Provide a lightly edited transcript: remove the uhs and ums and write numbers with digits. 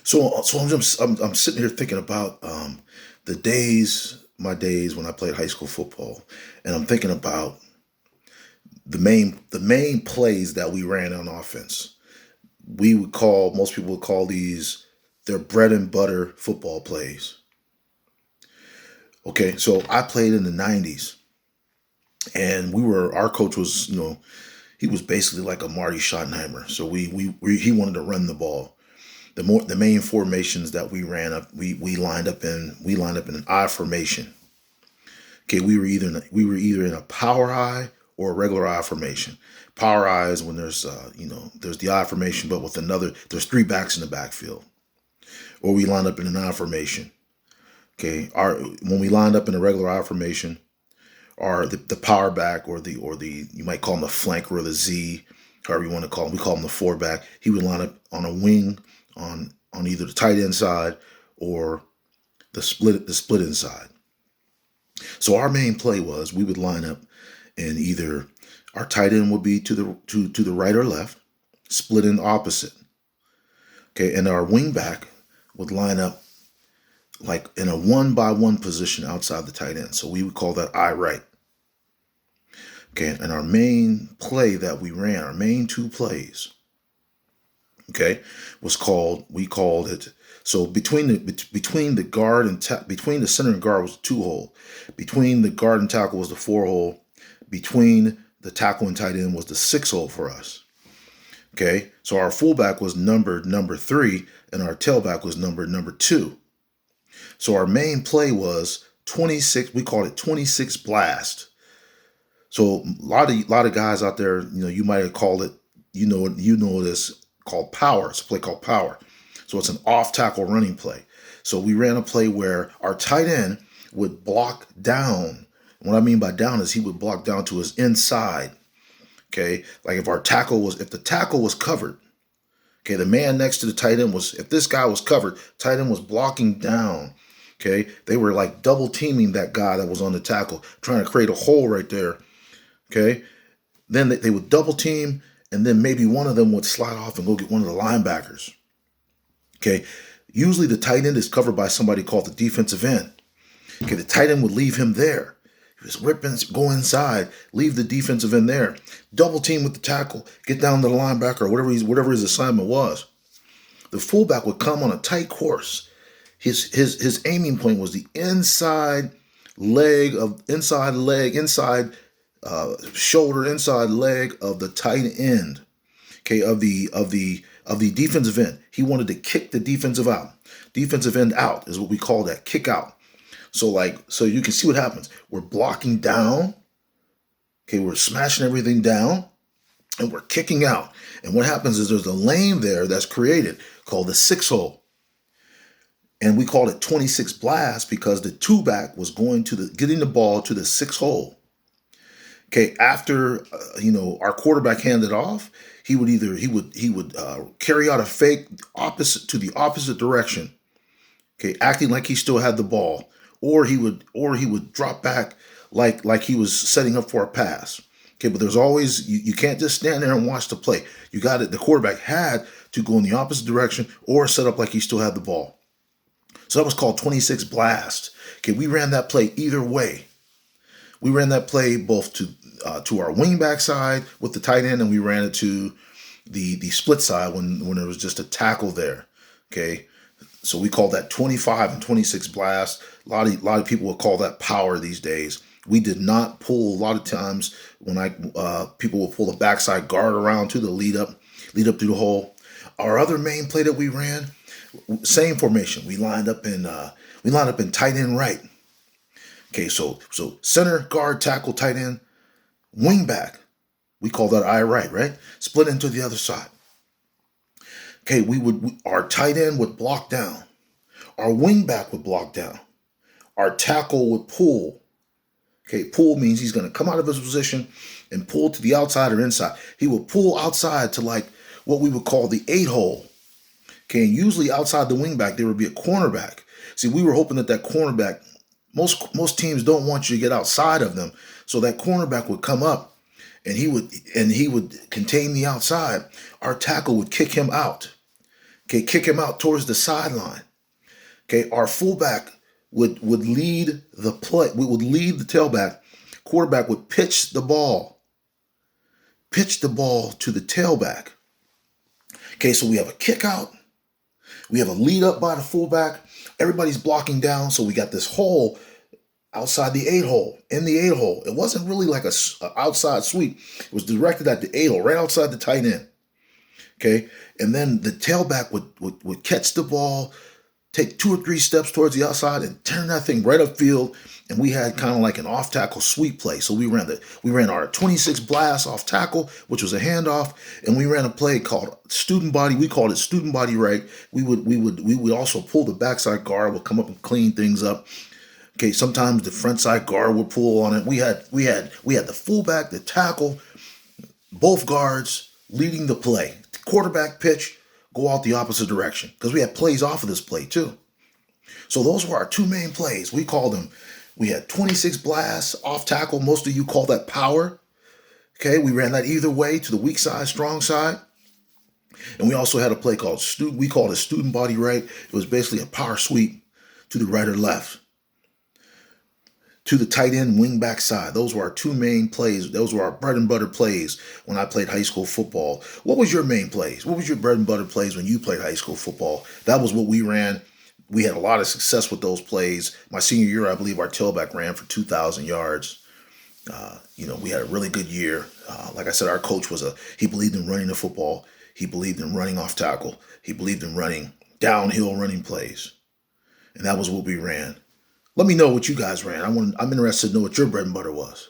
So I'm sitting here thinking about my days when I played high school football, and I'm thinking about the main plays that we ran on offense. Most people would call these their bread and butter football plays. Okay, so I played in the '90s, and our coach was, he was basically like a Marty Schottenheimer. So he wanted to run the ball. The main formations that we ran up, we lined up in an I formation. Okay, we were either in a power I or a regular I formation. Power I is when there's the I formation, but there's three backs in the backfield. Or we lined up in an I formation. Okay, when we lined up in a regular I formation, or the power back, or the you might call him the flanker or the Z, however you want to call him. We call him the four back. He would line up on a wing on either the tight end side or the split inside. So our main play was we would line up, and either our tight end would be to the right or left, split in opposite. Okay, and our wing back would line up like in a one by one position outside the tight end. So we would call that I right. Okay, and our main play that we ran, our main two plays, okay, we called it. So between the guard and between the center and guard was the two hole, between the guard and tackle was the four hole, between the tackle and tight end was the six hole for us. Okay, so our fullback was numbered number 3, and our tailback was numbered number 2. So our main play was 26. We called it 26 blast. So a lot of guys out there, you might have called it, this called power. It's a play called power. So it's an off tackle running play. So we ran a play where our tight end would block down. What I mean by down is he would block down to his inside. Okay, like if the tackle was covered. Okay, the man next to the tight end if this guy was covered, tight end was blocking down. Okay, they were like double teaming that guy that was on the tackle, trying to create a hole right there. Okay, then they would double team, and then maybe one of them would slide off and go get one of the linebackers. Okay, usually the tight end is covered by somebody called the defensive end. Okay, the tight end would leave him there. He was ripping, go inside, leave the defensive end there, double team with the tackle, get down to the linebacker, or whatever his assignment was. The fullback would come on a tight course. His aiming point was the inside shoulder, inside leg of the tight end. Okay, of the defensive end. He wanted to kick the defensive end out is what we call that, kick out. So you can see what happens. We're blocking down. Okay, we're smashing everything down, and we're kicking out. And what happens is there's a lane there that's created called the six hole. And we called it 26 blast because the two back was getting the ball to the six hole. Okay, after our quarterback handed off, he would carry out a fake to the opposite direction. Okay, acting like he still had the ball, or he would drop back like he was setting up for a pass. Okay, but there's always you can't just stand there and watch the play. You got it. The quarterback had to go in the opposite direction or set up like he still had the ball. So that was called 26 blast. Okay, we ran that play either way. We ran that play both to our wingback side with the tight end, and we ran it to the split side when there was just a tackle there. Okay, so we call that 25 and 26 blast. A lot of people will call that power these days. We did not pull. A lot of times when people will pull the backside guard around to the lead up through the hole. Our other main play that we ran, same formation. We lined up in tight end right. Okay, so center, guard, tackle, tight end, wing back. We call that I right? Split into the other side. Okay, our tight end would block down. Our wing back would block down. Our tackle would pull. Okay, pull means he's going to come out of his position and pull to the outside or inside. He would pull outside to like what we would call the 8 hole. Okay, and usually outside the wing back, there would be a cornerback. See, we were hoping that cornerback, most teams don't want you to get outside of them. So that cornerback would come up and he would contain the outside. Our tackle would kick him out. Okay, kick him out towards the sideline. Okay, our fullback would lead the play. We would lead the tailback. Quarterback would pitch the ball to the tailback. Okay, so we have a kick out. We have a lead up by the fullback. Everybody's blocking down, so we got this hole outside the 8-hole, in the 8-hole. It wasn't really like a outside sweep. It was directed at the 8-hole, right outside the tight end. Okay, and then the tailback would catch the ball, take 2 or 3 steps towards the outside, and turn that thing right upfield. And we had kind of like an off tackle sweep play. So we ran our 26 blast off tackle, which was a handoff, and we ran a play called student body. We called it student body right. We would also pull the backside guard, would come up and clean things up. Okay, sometimes the front side guard would pull on it. We had the fullback, the tackle, both guards leading the play. Quarterback pitch, go out the opposite direction, because we had plays off of this play too. So those were our 2 main plays. We called them. We had 26 blasts off tackle. Most of you call that power. Okay, we ran that either way, to the weak side, strong side. And we also had a play called we called it student body right. It was basically a power sweep to the right or left, to the tight end wing back side. Those were our 2 main plays. Those were our bread and butter plays when I played high school football. What was your main plays? What was your bread and butter plays when you played high school football? That was what we ran. We had a lot of success with those plays. My senior year, I believe our tailback ran for 2,000 yards. We had a really good year. Like I said, our coach he believed in running the football. He believed in running off tackle. He believed in running downhill running plays. And that was what we ran. Let me know what you guys ran. I'm interested to know what your bread and butter was.